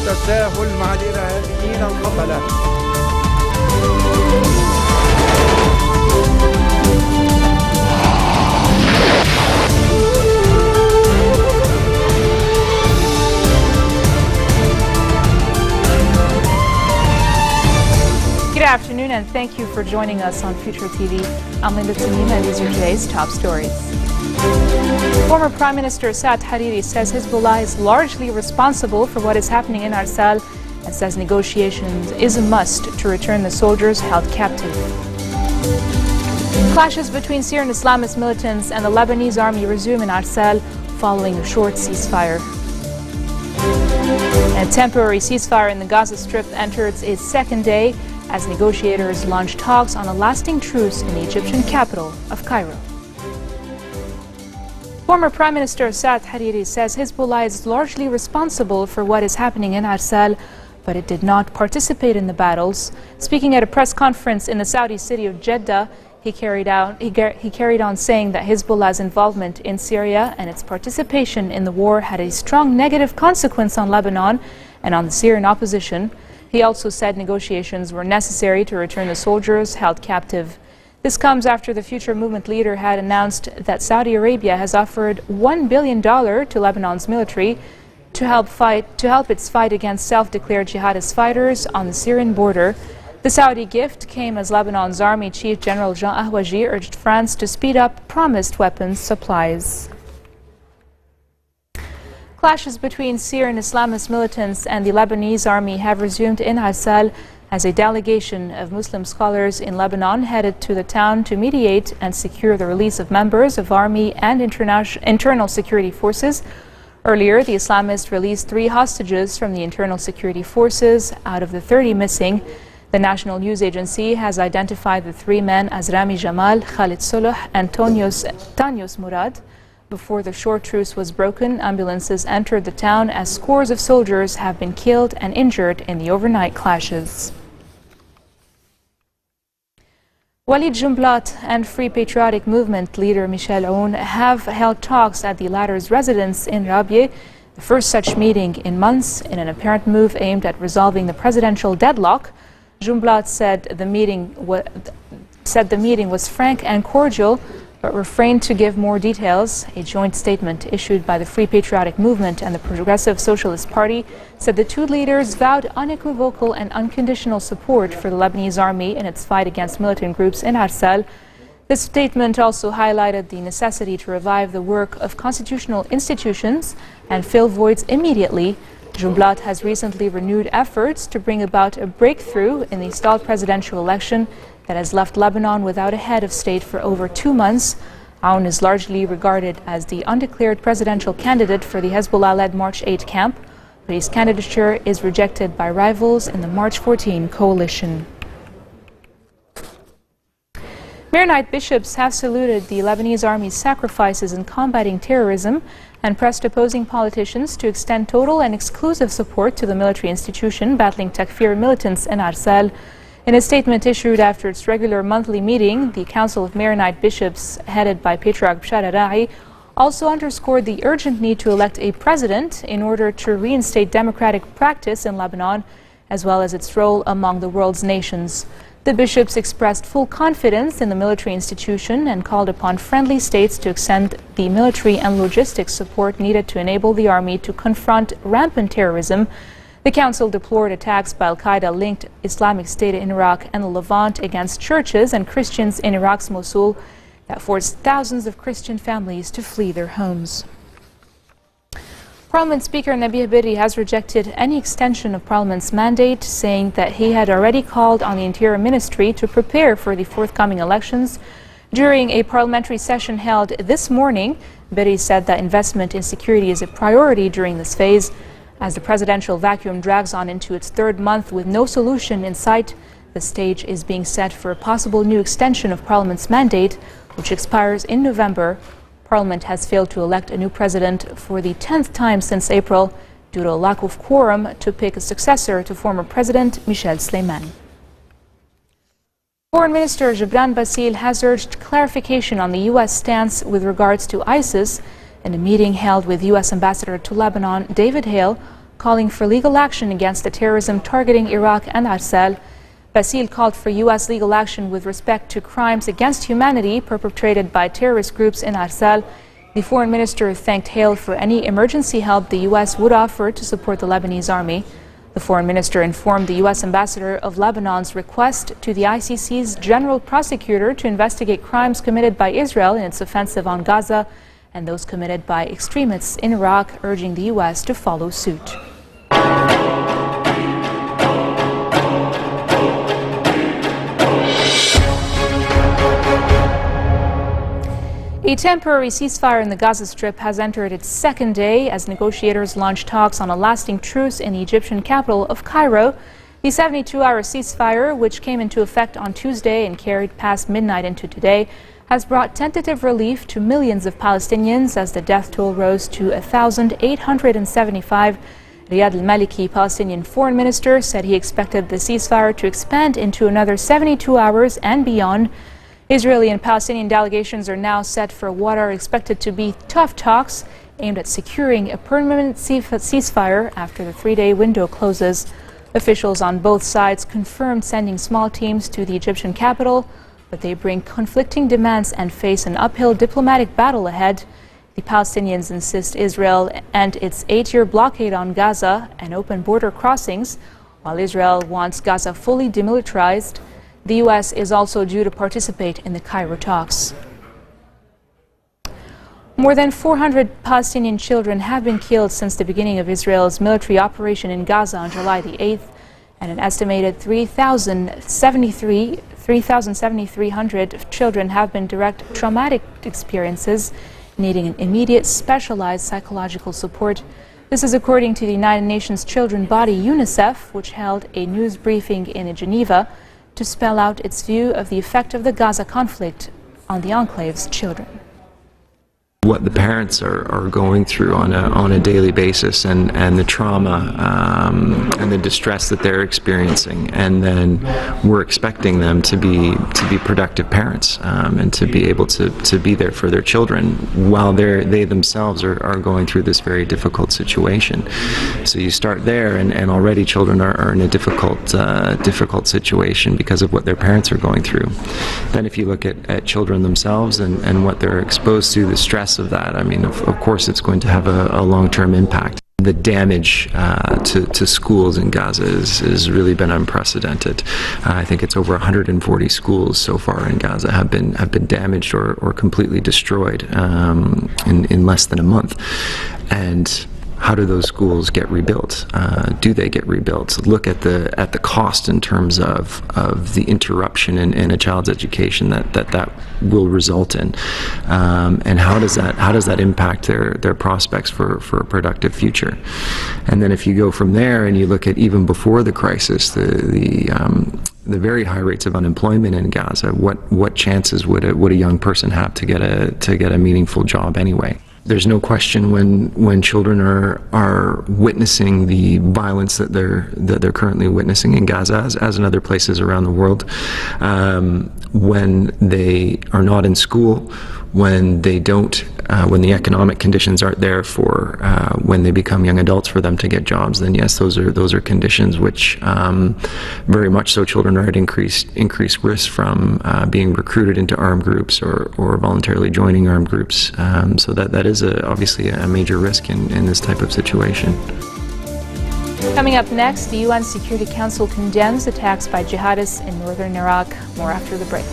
التساهل مع الإرهابيين القتلة. Good afternoon and thank you for joining us on FutureTV. I'm Linda Tamim and these are today's top stories. Former Prime Minister Saad Hariri says Hezbollah is largely responsible for what is happening in Arsal and says negotiations is a must to return the soldiers held captive. Clashes between Syrian Islamist militants and the Lebanese army resume in Arsal following a short ceasefire. A temporary ceasefire in the Gaza Strip enters its second day as negotiators launch talks on a lasting truce in the Egyptian capital of Cairo. Former Prime Minister Saad Hariri says Hezbollah is largely responsible for what is happening in Arsal, but it did not participate in the battles. Speaking at a press conference in the Saudi city of Jeddah, he carried on saying that Hezbollah's involvement in Syria and its participation in the war had a strong negative consequence on Lebanon and on the Syrian opposition. He also said negotiations were necessary to return the soldiers held captive. This comes after the Future Movement leader had announced that Saudi Arabia has offered $1 billion to Lebanon's military to help its fight against self-declared jihadist fighters on the Syrian border. The Saudi gift came as Lebanon's Army Chief General Jean Ahwaji urged France to speed up promised weapons supplies. Clashes between Syrian Islamist militants and the Lebanese army have resumed in Arsal as a delegation of Muslim scholars in Lebanon headed to the town to mediate and secure the release of members of army and internal security forces. Earlier, the Islamists released 3 hostages from the internal security forces out of the 30 missing. The national news agency has identified the 3 men as Rami Jamal, Khalid Suluh and Tanyos Murad. Before the short truce was broken, ambulances entered the town as scores of soldiers have been killed and injured in the overnight clashes. Walid Jumblat and Free Patriotic Movement leader Michel Aoun have held talks at the latter's residence in Rabie, the first such meeting in months, in an apparent move aimed at resolving the presidential deadlock. Jumblat said the meeting was frank and cordial, but refrained to give more details. A joint statement issued by the Free Patriotic Movement and the Progressive Socialist Party said the 2 leaders vowed unequivocal and unconditional support for the Lebanese army in its fight against militant groups in Arsal. This statement also highlighted the necessity to revive the work of constitutional institutions and fill voids immediately. Jumblat has recently renewed efforts to bring about a breakthrough in the stalled presidential election that has left Lebanon without a head of state for over 2 months. Aoun is largely regarded as the undeclared presidential candidate for the Hezbollah-led March 8 camp, but his candidature is rejected by rivals in the March 14 coalition. Maronite bishops have saluted the Lebanese army's sacrifices in combating terrorism and pressed opposing politicians to extend total and exclusive support to the military institution battling Takfir militants in Arsal. In a statement issued after its regular monthly meeting, the Council of Maronite Bishops, headed by Patriarch Bashar Ra'i, also underscored the urgent need to elect a president in order to reinstate democratic practice in Lebanon, as well as its role among the world's nations. The bishops expressed full confidence in the military institution and called upon friendly states to extend the military and logistics support needed to enable the army to confront rampant terrorism. The Council deplored attacks by al-Qaeda-linked Islamic State in Iraq and the Levant against churches and Christians in Iraq's Mosul that forced thousands of Christian families to flee their homes. Parliament Speaker Nabih Berri has rejected any extension of Parliament's mandate, saying that he had already called on the Interior Ministry to prepare for the forthcoming elections. During a parliamentary session held this morning, Berri said that investment in security is a priority during this phase. As the presidential vacuum drags on into its 3rd month with no solution in sight, the stage is being set for a possible new extension of Parliament's mandate, which expires in November. Parliament has failed to elect a new president for the 10th time since April due to a lack of quorum to pick a successor to former President Michel Sleiman. Foreign Minister Gebran Bassil has urged clarification on the U.S. stance with regards to ISIS in a meeting held with U.S. Ambassador to Lebanon David Hale calling for legal action against the terrorism targeting Iraq and Arsal. Basile called for U.S. legal action with respect to crimes against humanity perpetrated by terrorist groups in Arsal. The foreign minister thanked Hale for any emergency help the U.S. would offer to support the Lebanese army. The foreign minister informed the U.S. ambassador of Lebanon's request to the ICC's general prosecutor to investigate crimes committed by Israel in its offensive on Gaza and those committed by extremists in Iraq, urging the U.S. to follow suit. A temporary ceasefire in the Gaza Strip has entered its second day as negotiators launch talks on a lasting truce in the Egyptian capital of Cairo. The 72-hour ceasefire, which came into effect on Tuesday and carried past midnight into today, has brought tentative relief to millions of Palestinians as the death toll rose to 1,875. Riyad al-Maliki, Palestinian foreign minister, said he expected the ceasefire to expand into another 72 hours and beyond. Israeli and Palestinian delegations are now set for what are expected to be tough talks aimed at securing a permanent ceasefire after the three-day window closes. Officials on both sides confirmed sending small teams to the Egyptian capital, but they bring conflicting demands and face an uphill diplomatic battle ahead. The Palestinians insist Israel end its 8-year blockade on Gaza and open border crossings, while Israel wants Gaza fully demilitarized. The U.S. is also due to participate in the Cairo talks. More than 400 Palestinian children have been killed since the beginning of Israel's military operation in Gaza on July the 8th, and an estimated 3,700 children have been direct traumatic experiences needing an immediate specialized psychological support. This is according to the United Nations children body UNICEF, which held a news briefing in Geneva to spell out its view of the effect of the Gaza conflict on the enclave's children. What the parents are going through on a daily basis, and the trauma and the distress that they're experiencing, and then we're expecting them to be productive parents and to be able to be there for their children while they themselves are going through this very difficult situation. So you start there, and already children are in a difficult situation because of what their parents are going through. Then if you look at children themselves and what they're exposed to, the stress of that, I mean, of course it's going to have a long-term impact. The damage to schools in Gaza has really been unprecedented. I think it's over 140 schools so far in Gaza have been damaged or completely destroyed in less than a month. And how do those schools get rebuilt? Do they get rebuilt? Look at the cost in terms of the interruption in a child's education that will result in, and how does that impact their prospects for a productive future? And then if you go from there and you look at even before the crisis, the very high rates of unemployment in Gaza, what chances would a young person have to get a meaningful job anyway? There's no question when children are witnessing the violence that they're currently witnessing in Gaza, as in other places around the world, when they are not in school, when they don't, when the economic conditions aren't there for when they become young adults for them to get jobs, then yes, those are conditions which very much so children are at increased risk from being recruited into armed groups or voluntarily joining armed groups. So that is obviously a major risk in this type of situation. Coming up next, the UN Security Council condemns attacks by jihadists in northern Iraq. More after the break.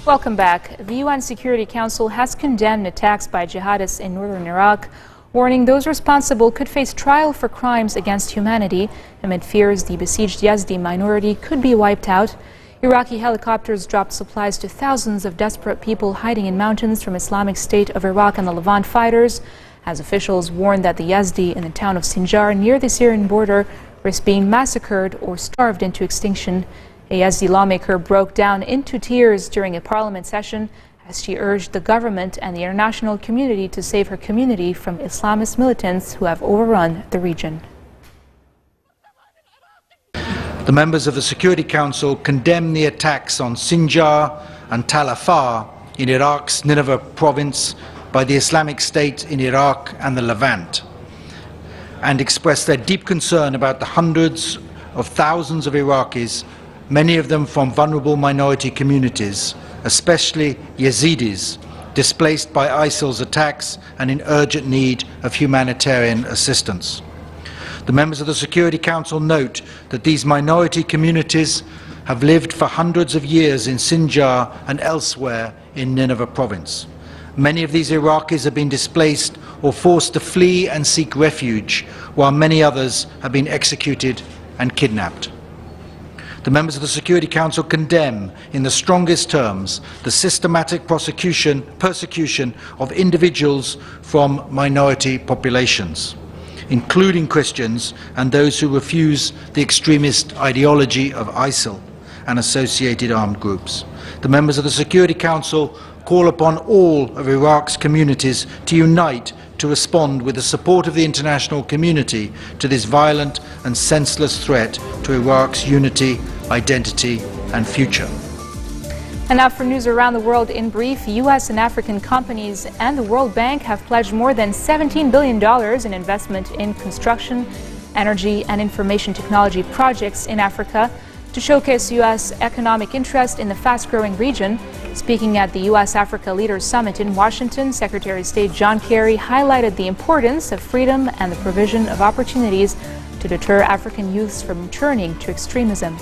Welcome back. The UN Security Council has condemned attacks by jihadists in northern Iraq, warning those responsible could face trial for crimes against humanity amid fears the besieged Yazidi minority could be wiped out. Iraqi helicopters dropped supplies to thousands of desperate people hiding in mountains from Islamic State of Iraq and the Levant fighters, as officials warned that the Yazidi in the town of Sinjar near the Syrian border risk being massacred or starved into extinction. A Yazidi lawmaker broke down into tears during a parliament session as she urged the government and the international community to save her community from Islamist militants who have overrun the region. The members of the Security Council condemn the attacks on Sinjar and Tal Afar in Iraq's Nineveh province by the Islamic State in Iraq and the Levant, and expressed their deep concern about the hundreds of thousands of Iraqis, many of them from vulnerable minority communities, especially Yazidis, displaced by ISIL's attacks and in urgent need of humanitarian assistance. The members of the Security Council note that these minority communities have lived for hundreds of years in Sinjar and elsewhere in Nineveh province. Many of these Iraqis have been displaced or forced to flee and seek refuge, while many others have been executed and kidnapped. The members of the Security Council condemn in the strongest terms the systematic persecution of individuals from minority populations, including Christians and those who refuse the extremist ideology of ISIL and associated armed groups. The members of the Security Council call upon all of Iraq's communities to unite to respond with the support of the international community to this violent and senseless threat to Iraq's unity, identity and future. And now for news around the world in brief, U.S. and African companies and the World Bank have pledged more than $17 billion in investment in construction, energy and information technology projects in Africa to showcase U.S. economic interest in the fast-growing region. Speaking at the U.S.-Africa Leaders Summit in Washington, Secretary of State John Kerry highlighted the importance of freedom and the provision of opportunities to deter African youths from turning to extremism.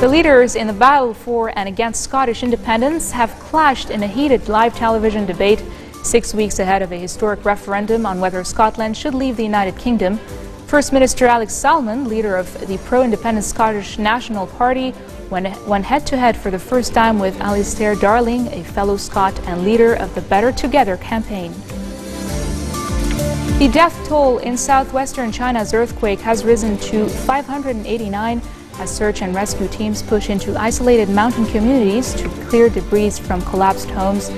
The leaders in the battle for and against Scottish independence have clashed in a heated live television debate 6 weeks ahead of a historic referendum on whether Scotland should leave the United Kingdom. First Minister Alex Salmond, leader of the pro-independent Scottish National Party, went head-to-head for the first time with Alistair Darling, a fellow Scot and leader of the Better Together campaign. The death toll in southwestern China's earthquake has risen to 589 as search and rescue teams push into isolated mountain communities to clear debris from collapsed homes.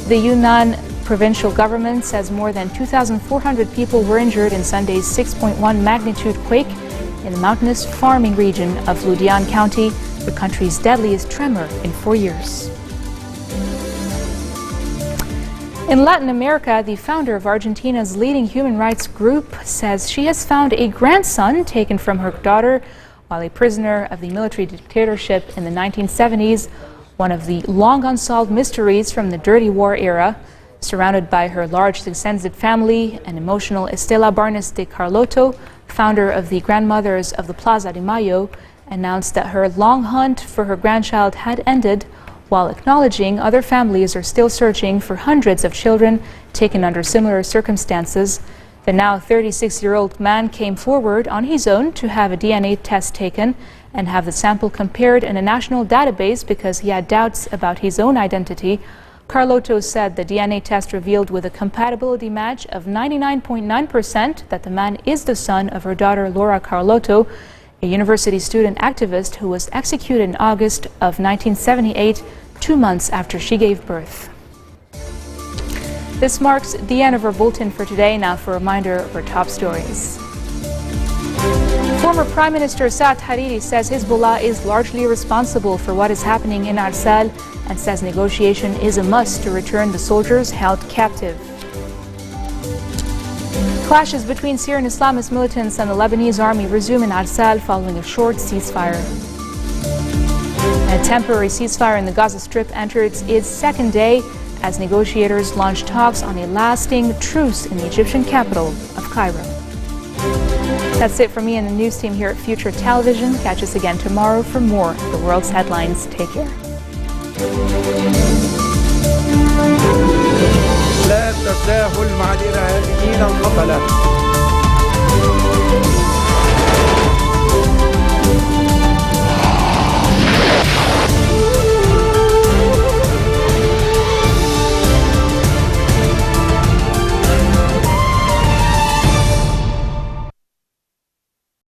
The Yunnan provincial government says more than 2,400 people were injured in Sunday's 6.1 magnitude quake in the mountainous farming region of Ludian County, the country's deadliest tremor in 4 years. In Latin America, the founder of Argentina's leading human rights group says she has found a grandson taken from her daughter while a prisoner of the military dictatorship in the 1970s, one of the long unsolved mysteries from the dirty war era. Surrounded by her large extended family, an emotional Estela Barnes de Carlotto, founder of the Grandmothers of the Plaza de Mayo, announced that her long hunt for her grandchild had ended, while acknowledging other families are still searching for hundreds of children taken under similar circumstances. The now 36-year-old man came forward on his own to have a DNA test taken and have the sample compared in a national database because he had doubts about his own identity. Carlotto said the DNA test revealed with a compatibility match of 99.9% that the man is the son of her daughter Laura Carlotto, a university student activist who was executed in August of 1978, 2 months after she gave birth. This marks the end of our bulletin for today. Now for a reminder of our top stories. Former Prime Minister Saad Hariri says Hezbollah is largely responsible for what is happening in Arsal and says negotiation is a must to return the soldiers held captive. Clashes between Syrian Islamist militants and the Lebanese army resume in Arsal following a short ceasefire. A temporary ceasefire in the Gaza Strip entered its second day as negotiators launch talks on a lasting truce in the Egyptian capital of Cairo. That's it from me and the news team here at Future Television. Catch us again tomorrow for more of the world's headlines. Take care. لا التساهل مع الإرهابيين القتلة.